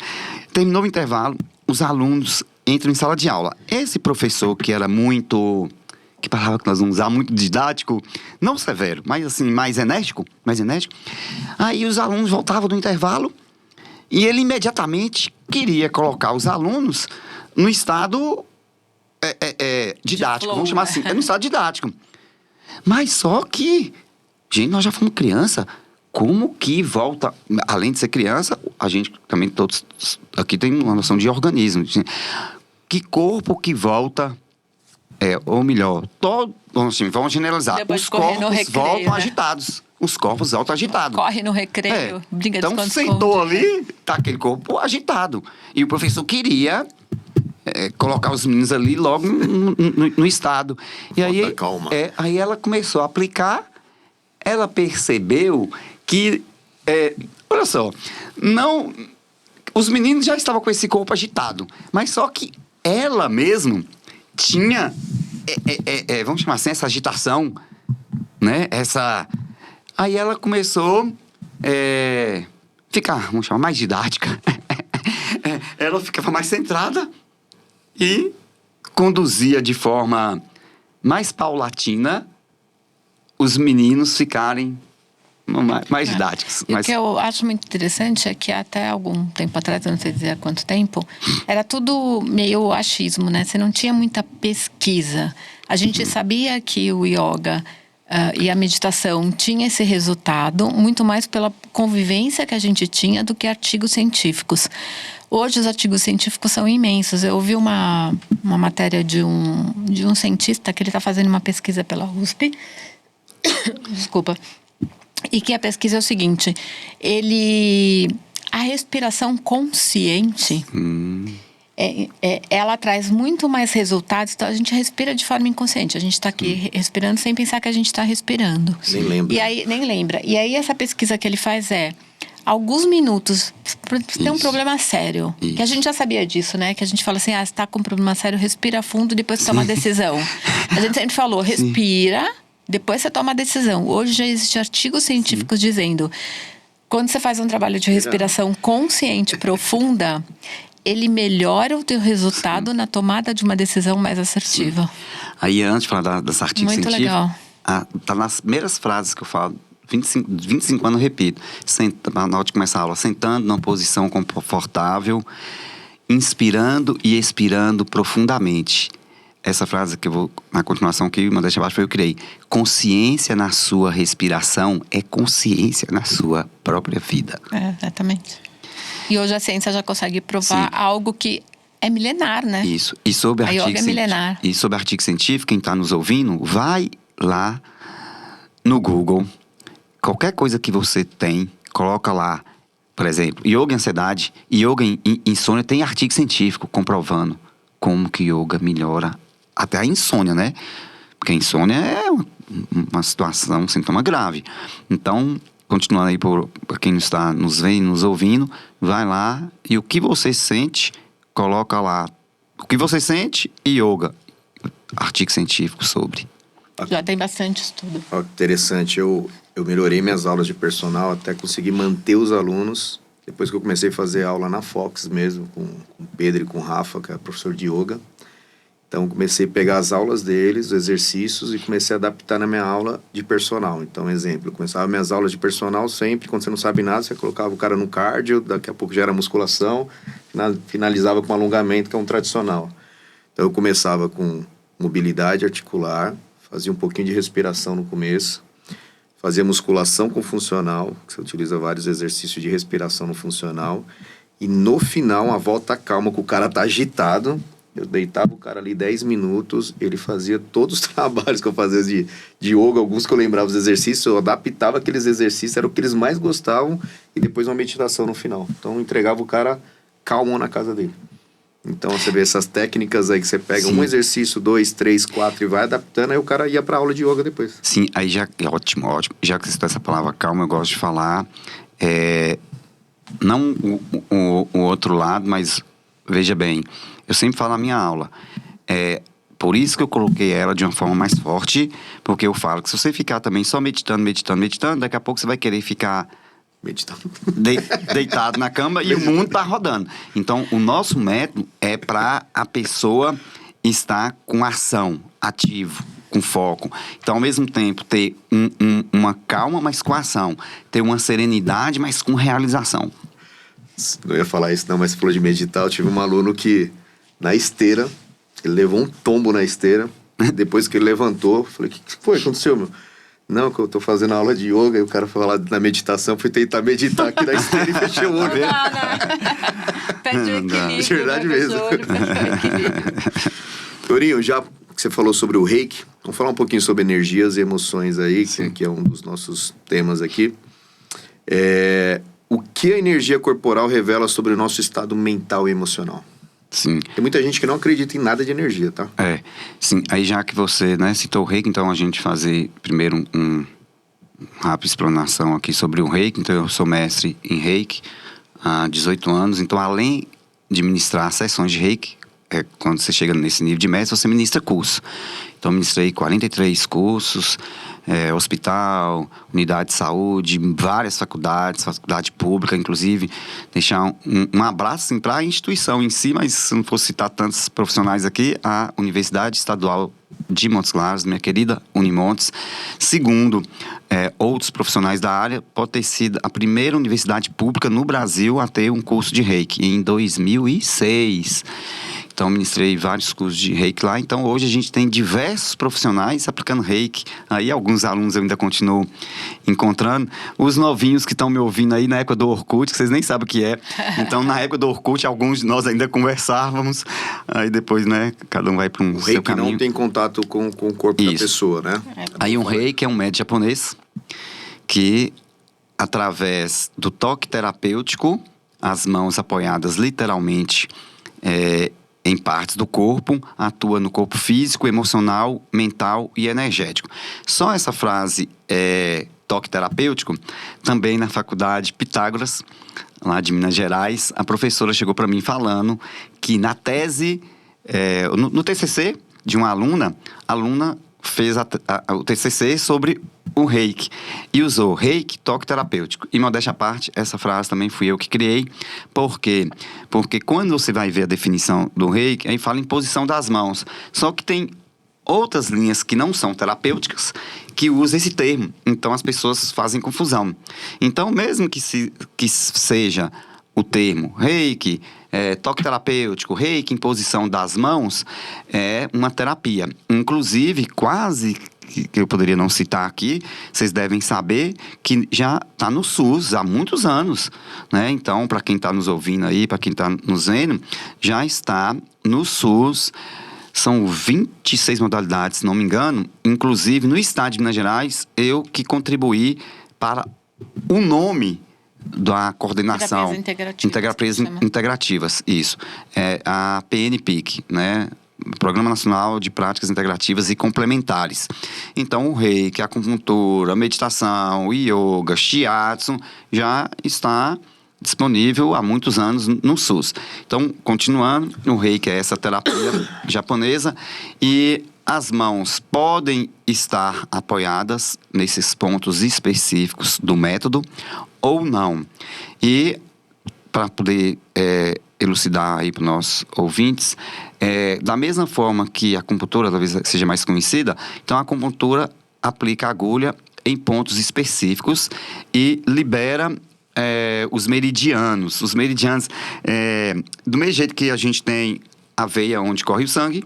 Terminou o intervalo, os alunos entram em sala de aula. Esse professor que era muito... Que palavra que nós vamos usar? Muito didático, não severo, mas assim, mais enérgico. Aí os alunos voltavam do intervalo e ele imediatamente queria colocar os alunos no estado didático, vamos chamar assim, no estado didático. Mas só que, gente, nós já fomos criança, como que volta, além de ser criança, a gente também todos aqui tem uma noção de organismo, que corpo que volta... ou melhor, vamos generalizar. Depois os corpos recreio, voltam né? agitados. Os corpos voltam agitados. Corre no recreio, briga de Então sentou ali, tá aquele corpo agitado. E o professor queria colocar os meninos ali logo no estado. E aí, calma. Aí ela começou a aplicar, ela percebeu que, olha só, não, os meninos já estavam com esse corpo agitado, mas só que ela mesmo tinha, vamos chamar assim, essa agitação, né? Aí ela começou ficar, vamos chamar, mais didática. Ela ficava mais centrada e conduzia de forma mais paulatina os meninos ficarem mais didáticos. E o que eu acho muito interessante é que até algum tempo atrás, eu não sei dizer há quanto tempo, era tudo meio achismo, né? Você não tinha muita pesquisa. A gente sabia que o yoga e a meditação tinha esse resultado muito mais pela convivência que a gente tinha do que artigos científicos. Hoje os artigos científicos são imensos. Eu ouvi uma matéria de um cientista que ele está fazendo uma pesquisa pela USP. Desculpa. E que a pesquisa é o seguinte, a respiração consciente, ela traz muito mais resultados. Então a gente respira de forma inconsciente, a gente está aqui respirando sem pensar que a gente está respirando. Nem lembra. Nem lembra. E aí essa pesquisa que ele faz alguns minutos, para ter um problema sério. Que a gente já sabia disso, né? Que a gente fala assim, você está com um problema sério, respira fundo, depois toma a decisão. A gente sempre falou, respira... Depois você toma a decisão. Hoje já existem artigos científicos dizendo, quando você faz um trabalho de respiração consciente profunda, ele melhora o teu resultado na tomada de uma decisão mais assertiva. Sim. Aí antes de falar desse artigo muito científico, legal. Tá nas primeiras frases que eu falo, 25 anos eu repito, na hora de começar a aula, sentando numa posição confortável, inspirando e expirando profundamente. Essa frase que eu vou, na continuação que uma deixa abaixo, eu criei. Consciência na sua respiração é consciência na sua própria vida. Exatamente. E hoje a ciência já consegue provar algo que é milenar, né? Isso. E sobre a yoga é milenar. E sobre artigo científico, quem está nos ouvindo, vai lá no Google. Qualquer coisa que você tem, coloca lá. Por exemplo, yoga em ansiedade, yoga em insônia, tem artigo científico comprovando como que yoga melhora até a insônia, né? Porque a insônia é uma situação, um sintoma grave. Então, continuando aí para quem está nos vendo, nos ouvindo, vai lá e o que você sente, coloca lá. O que você sente e yoga. Artigo científico sobre. Já tem bastante estudo. Ó, que interessante. Eu melhorei minhas aulas de personal até conseguir manter os alunos. Depois que eu comecei a fazer aula na Fox mesmo, com o Pedro e com o Rafa, que é professor de yoga. Então, comecei a pegar as aulas deles, os exercícios, e comecei a adaptar na minha aula de personal. Então, exemplo, eu começava minhas aulas de personal sempre, quando você não sabe nada, você colocava o cara no cardio, daqui a pouco já era musculação, finalizava com alongamento, que é um tradicional. Então, eu começava com mobilidade articular, fazia um pouquinho de respiração no começo, fazia musculação com funcional, que você utiliza vários exercícios de respiração no funcional, e no final, uma volta calma, que o cara tá agitado. Eu deitava o cara ali 10 minutos, ele fazia todos os trabalhos que eu fazia de yoga, alguns que eu lembrava os exercícios, eu adaptava aqueles exercícios, era o que eles mais gostavam, e depois uma meditação no final. Então, eu entregava o cara calmo na casa dele. Então, você vê essas técnicas aí que você pega um exercício, 2, 3, 4 e vai adaptando, aí o cara ia pra aula de yoga depois. Sim, aí já... Ótimo. Já que você citou essa palavra calma, eu gosto de falar... não o outro lado, mas veja bem... Eu sempre falo na minha aula, por isso que eu coloquei ela de uma forma mais forte, porque eu falo que se você ficar também só meditando, daqui a pouco você vai querer ficar meditando, deitado na cama e o mundo tá rodando. Então, o nosso método é para a pessoa estar com ação, ativo, com foco. Então, ao mesmo tempo, ter uma calma, mas com ação. Ter uma serenidade, mas com realização. Não ia falar isso não, mas você falou de meditar, eu tive um aluno que... Na esteira, ele levou um tombo na esteira. Depois que ele levantou, eu falei, o que foi? Aconteceu, meu? Não, que eu tô fazendo aula de yoga, e o cara foi lá na meditação, fui tentar meditar aqui na esteira e fechei o olho. Pede o equilíbrio. De verdade mesmo. Torinho, já que você falou sobre o reiki, vamos falar um pouquinho sobre energias e emoções aí, que é um dos nossos temas aqui. O que a energia corporal revela sobre o nosso estado mental e emocional? Sim. Tem muita gente que não acredita em nada de energia, tá? Sim. Aí já que você, citou o reiki, então a gente fazer primeiro uma rápida explanação aqui sobre o reiki. Então eu sou mestre em reiki há 18 anos. Então, além de ministrar sessões de reiki, quando você chega nesse nível de mestre, você ministra curso. Então, ministrei 43 cursos, hospital, unidade de saúde, várias faculdades, faculdade pública, inclusive. Deixar um abraço assim, para a instituição em si, mas se não fosse citar tantos profissionais aqui, a Universidade Estadual de Montes Claros, minha querida Unimontes. Segundo, outros profissionais da área, pode ter sido a primeira universidade pública no Brasil a ter um curso de reiki, em 2006. Então, ministrei vários cursos de reiki lá. Então, hoje a gente tem diversos profissionais aplicando reiki. Aí, alguns alunos eu ainda continuo encontrando. Os novinhos que estão me ouvindo aí na época do Orkut, que vocês nem sabem o que é. Então, na época do Orkut, alguns de nós ainda conversávamos. Aí, depois, cada um vai para um seu caminho. O reiki não tem contato com o corpo da pessoa, né? Aí, um reiki é um médium japonês que, através do toque terapêutico, as mãos apoiadas literalmente em partes do corpo, atua no corpo físico, emocional, mental e energético. Só essa frase toque terapêutico, também na faculdade Pitágoras, lá de Minas Gerais, a professora chegou para mim falando que na tese, no TCC de uma aluna, a aluna fez o TCC sobre o reiki e usou reiki, toque terapêutico. E modéstia à parte, essa frase também fui eu que criei. Por quê? Porque quando você vai ver a definição do reiki, aí fala em posição das mãos. Só que tem outras linhas que não são terapêuticas que usam esse termo. Então as pessoas fazem confusão. Então, mesmo que seja o termo reiki, toque terapêutico, reiki em posição das mãos, é uma terapia. Inclusive, quase que eu poderia não citar aqui, vocês devem saber que já está no SUS há muitos anos, né? Então, para quem está nos ouvindo aí, para quem está nos vendo, já está no SUS. São 26 modalidades, se não me engano. Inclusive, no estado de Minas Gerais, eu que contribuí para o nome da coordenação Terapias integrativas, isso, a PNPIC, né? Programa Nacional de Práticas Integrativas e Complementares. Então, o reiki, a acupuntura, a meditação, o yoga, shiatsu, já está disponível há muitos anos no SUS. Então, continuando, o reiki é essa terapia japonesa e as mãos podem estar apoiadas nesses pontos específicos do método ou não. E para poder elucidar aí para os nossos ouvintes, da mesma forma que a acupuntura talvez seja mais conhecida, então a acupuntura aplica a agulha em pontos específicos e libera os meridianos. Os meridianos, do mesmo jeito que a gente tem a veia onde corre o sangue,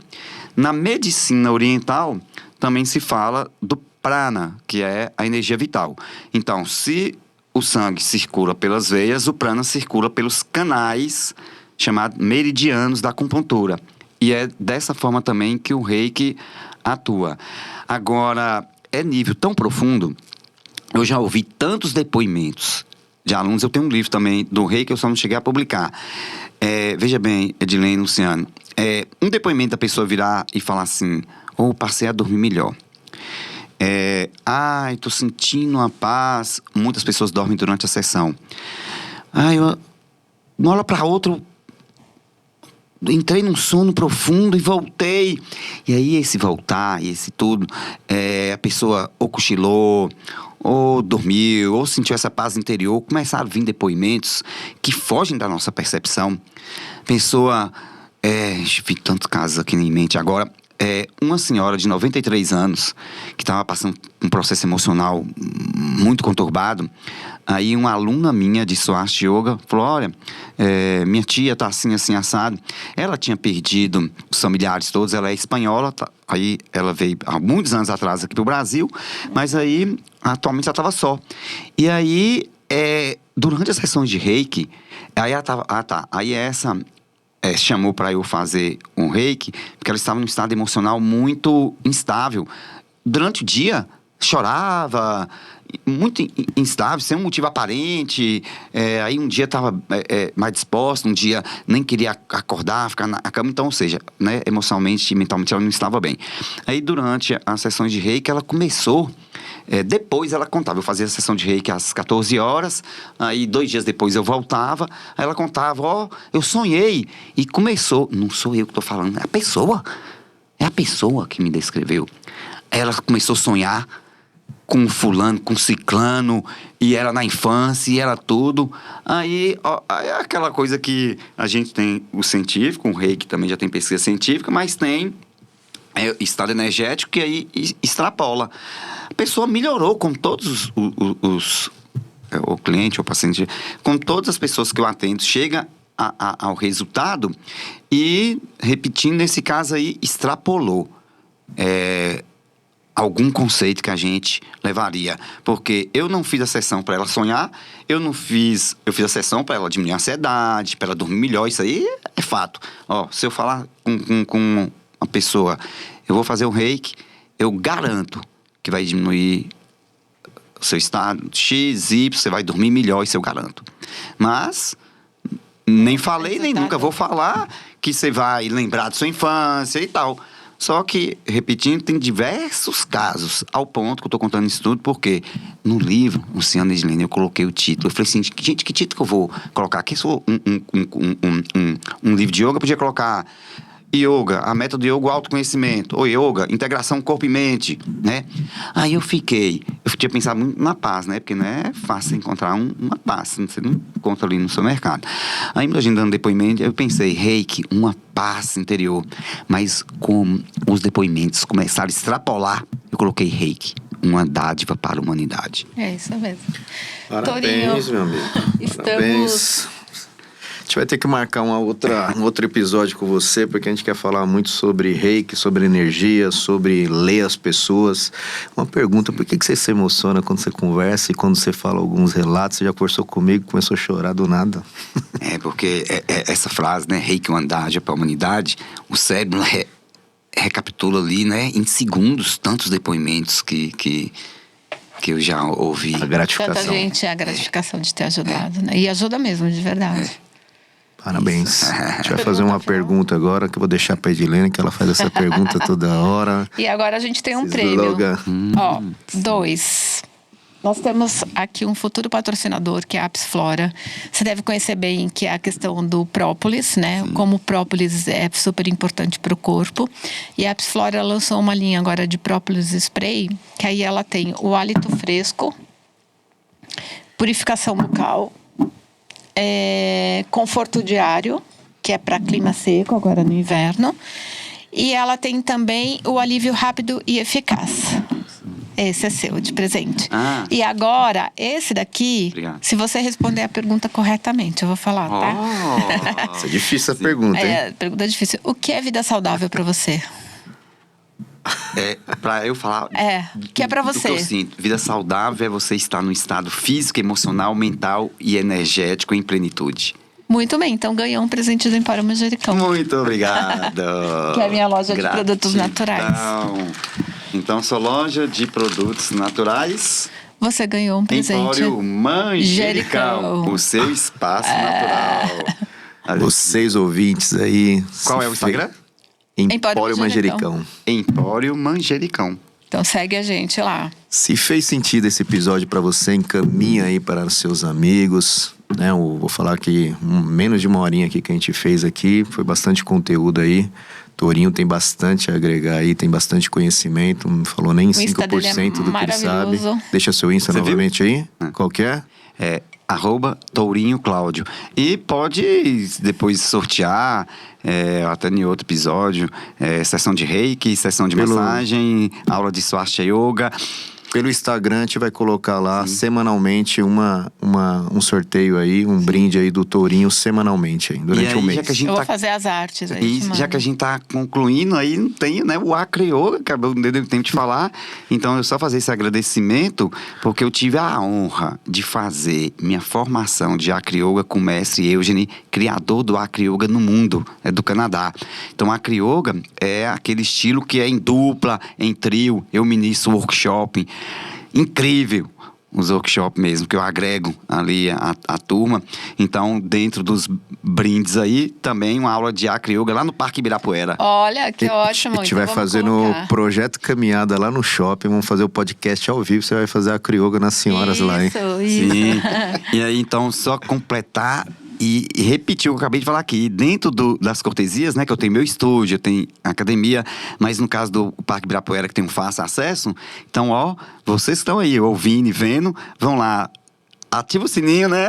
na medicina oriental também se fala do prana, que é a energia vital. Então, se o sangue circula pelas veias, o prana circula pelos canais chamados meridianos da acupuntura. E é dessa forma também que o Reiki atua. Agora, é nível tão profundo, eu já ouvi tantos depoimentos de alunos, eu tenho um livro também do Reiki que eu só não cheguei a publicar. Veja bem, Edilene e Luciano, um depoimento da pessoa virar e falar assim, passei a dormir melhor. Tô sentindo uma paz. Muitas pessoas dormem durante a sessão. Eu uma hora para outra entrei num sono profundo e voltei. E aí esse voltar, esse tudo, a pessoa ou cochilou, ou dormiu, ou sentiu essa paz interior. Começaram a vir depoimentos que fogem da nossa percepção. Pessoa, vi tantos casos aqui em mente agora. Uma senhora de 93 anos que estava passando um processo emocional muito conturbado. Aí uma aluna minha de Swastika Yoga falou, olha, minha tia está assim, assim, assado. Ela tinha perdido os familiares todos, ela é espanhola, aí ela veio há muitos anos atrás aqui para o Brasil, mas aí atualmente ela estava só. E aí, durante as sessões de Reiki, aí ela estava, aí essa... chamou para eu fazer um Reiki, porque ela estava num estado emocional muito instável. Durante o dia, chorava, muito instável, sem um motivo aparente. Aí um dia estava mais disposta, um dia nem queria acordar, ficar na cama. Então, ou seja, né, emocionalmente e mentalmente ela não estava bem. Aí durante as sessões de Reiki, ela começou... depois ela contava, eu fazia a sessão de Reiki às 14 horas, aí 2 dias depois eu voltava, aí ela contava, eu sonhei, e começou, não sou eu que estou falando, é a pessoa que me descreveu. Ela começou a sonhar com fulano, com ciclano, e ela na infância, e ela tudo, aí é aquela coisa que a gente tem o científico, o Reiki também já tem pesquisa científica, mas tem estado energético que aí extrapola. A pessoa melhorou com todos o cliente, o paciente, com todas as pessoas que eu atendo, chega ao resultado e, repetindo, nesse caso aí, extrapolou algum conceito que a gente levaria. Porque eu não fiz a sessão para ela sonhar, eu fiz a sessão para ela diminuir a ansiedade, para ela dormir melhor, isso aí é fato. Se eu falar com uma pessoa, eu vou fazer o Reiki, eu garanto que vai diminuir o seu estado X, Y, você vai dormir melhor, isso eu garanto. Mas nem falei, nem nunca vou falar que você vai lembrar de sua infância e tal. Só que, repetindo, tem diversos casos, ao ponto que eu estou contando isso tudo, porque no livro, Luciano e Edilene, eu coloquei o título. Eu falei assim, gente, que título que eu vou colocar aqui? Se for um livro de yoga, eu podia colocar Yoga, a meta do yoga, o autoconhecimento. Ou yoga, integração corpo e mente, né? Aí eu tinha pensado muito na paz, né? Porque não é fácil encontrar uma paz, você não encontra ali no seu mercado. Aí, a gente dando depoimento, eu pensei, Reiki, uma paz interior. Mas como os depoimentos começaram a extrapolar, eu coloquei Reiki, uma dádiva para a humanidade. É isso mesmo. Parabéns, Torinho, meu amigo. estamos... Parabéns. A gente vai ter que marcar um outro episódio com você, porque a gente quer falar muito sobre Reiki, sobre energia, sobre ler as pessoas. Uma pergunta, por que você se emociona quando você conversa e quando você fala alguns relatos? Você já conversou comigo, começou a chorar do nada. Porque essa frase, né, Reiki, uma dádiva para a humanidade, o cérebro recapitula ali, né, em segundos, tantos depoimentos que eu já ouvi. A gratificação. Tanta gente, a gratificação de ter ajudado, né? E ajuda mesmo, de verdade. Parabéns. A gente vai fazer uma pergunta agora, que eu vou deixar para a Edilene, que ela faz essa pergunta toda hora. E agora a gente tem um prêmio. 2. Nós temos aqui um futuro patrocinador, que é a Apis Flora. Você deve conhecer bem que é a questão do própolis, né? Como o própolis é super importante para o corpo. E a Apis Flora lançou uma linha agora de própolis spray, que aí ela tem o hálito fresco, purificação bucal, conforto diário que é para clima seco, agora no inverno. E ela tem também o alívio rápido e eficaz. Esse é seu, de presente. Ah. E agora, esse daqui, Obrigado. se você responder a pergunta corretamente, eu vou falar, tá? Oh. Isso é difícil a pergunta, hein? É, pergunta difícil. O que é vida saudável para você? Pra eu falar. Que é pra do que eu você. sinto. Vida saudável é você estar num estado físico, emocional, mental e energético em plenitude. Muito bem, então ganhou um presente do Empório Manjericão. Muito obrigado. Que é a minha loja de produtos naturais. Então, sua loja de produtos naturais. Você ganhou um presente. Empório Manjericão. Manjericão. O seu espaço natural. Vocês ouvintes aí. Qual é o Instagram? Empório Manjericão. Empório Manjericão. Então segue a gente lá. Se fez sentido esse episódio para você, encaminha aí para os seus amigos, né? Eu vou falar que menos de uma horinha aqui que a gente fez aqui, foi bastante conteúdo aí. Torinho tem bastante a agregar aí, tem bastante conhecimento, não falou nem 5% do que ele sabe. Deixa seu Insta novamente aí. Qual que é? É @Tourinho Cláudio. E pode depois sortear, até em outro episódio, sessão de reiki, sessão de massagem, aula de Swastika Yoga. Pelo Instagram, a gente vai colocar lá semanalmente um sorteio aí, um brinde aí do Tourinho semanalmente aí, durante um mês. Já que a gente Eu vou fazer as artes aí. E já que a gente tá concluindo aí, não tem, né, o Acre Yoga, acabou não deu tempo de falar. Então, eu só fazer esse agradecimento, porque eu tive a honra de fazer minha formação de Acre Yoga com o mestre Eugene, criador do Acre Yoga no mundo, do Canadá. Então, Acre Yoga é aquele estilo que é em dupla, em trio. Eu ministro workshop. Incrível os workshops mesmo, que eu agrego ali a turma. Então, dentro dos brindes aí, também uma aula de Acre Yoga lá no Parque Ibirapuera. Olha, que ótimo. A gente vai fazer no Projeto Caminhada lá no shopping, vamos fazer o podcast ao vivo, você vai fazer a Acre Yoga nas senhoras lá, hein? Isso. Sim. E aí, então, só completar e repetir o que eu acabei de falar aqui. Dentro das cortesias, né, que eu tenho meu estúdio, eu tenho academia, mas no caso do Parque Ibirapuera, que tem um fácil acesso, então, vocês estão aí ouvindo e vendo, vão lá, ativa o sininho, né?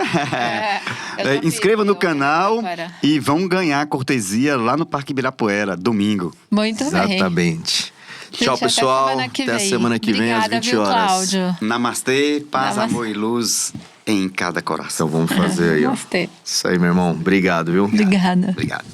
Inscreva no canal e vão ganhar cortesia lá no Parque Ibirapuera, domingo. Muito bem. Exatamente. Tchau, pessoal. Até a semana que vem, às 20 horas. Cláudio. Namastê, paz, amor e luz em cada coração. Então vamos fazer aí, ó. Namastê. Isso aí, meu irmão. Obrigado, viu? Obrigada. Obrigado.